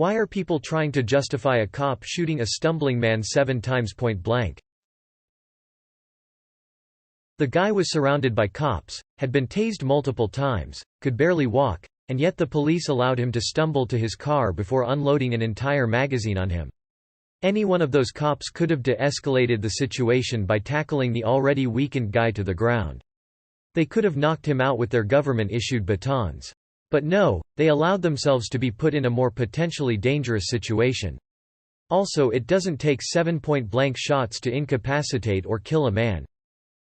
Why are people trying to justify a cop shooting a stumbling man 7 times point blank? The guy was surrounded by cops, had been tased multiple times, could barely walk, and yet the police allowed him to stumble to his car before unloading an entire magazine on him. Any one of those cops could have de-escalated the situation by tackling the already weakened guy to the ground. They could have knocked him out with their government-issued batons. But no, they allowed themselves to be put in a more potentially dangerous situation. Also, it doesn't take 7 point-blank shots to incapacitate or kill a man.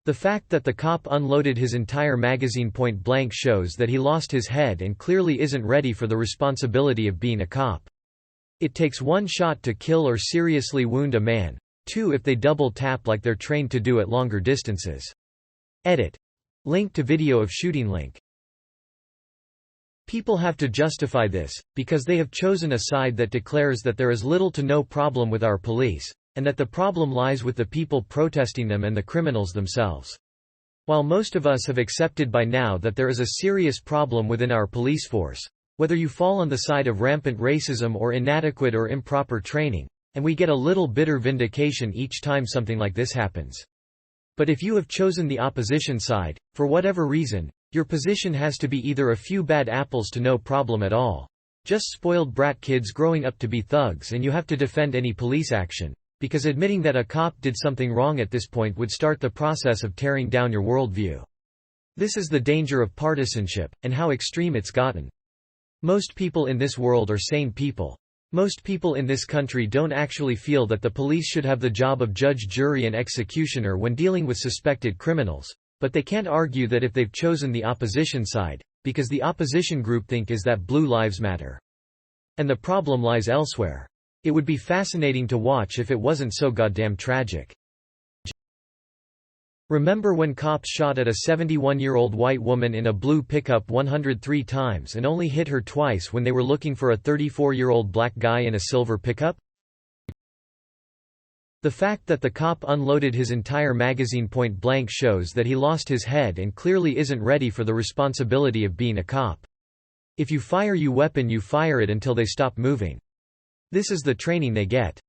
The fact that the cop unloaded his entire magazine point-blank shows that he lost his head and clearly isn't ready for the responsibility of being a cop. It takes 1 shot to kill or seriously wound a man, 2 if they double tap like they're trained to do at longer distances. Edit. Link to video of shooting link. People have to justify this, because they have chosen a side that declares that there is little to no problem with our police, and that the problem lies with the people protesting them and the criminals themselves. While most of us have accepted by now that there is a serious problem within our police force, whether you fall on the side of rampant racism or inadequate or improper training, and we get a little bitter vindication each time something like this happens. But if you have chosen the opposition side, for whatever reason, your position has to be either a few bad apples to no problem at all, just spoiled brat kids growing up to be thugs, and you have to defend any police action, because admitting that a cop did something wrong at this point would start the process of tearing down your worldview. This is the danger of partisanship, and how extreme it's gotten. Most people in this world are sane people. Most people in this country don't actually feel that the police should have the job of judge, jury and executioner when dealing with suspected criminals. But they can't argue that if they've chosen the opposition side, because the opposition groupthink is that blue lives matter. And the problem lies elsewhere. It would be fascinating to watch if it wasn't so goddamn tragic. Remember when cops shot at a 71-year-old white woman in a blue pickup 103 times and only hit her twice when they were looking for a 34-year-old black guy in a silver pickup? The fact that the cop unloaded his entire magazine point blank shows that he lost his head and clearly isn't ready for the responsibility of being a cop. If you fire your weapon, you fire it until they stop moving. This is the training they get.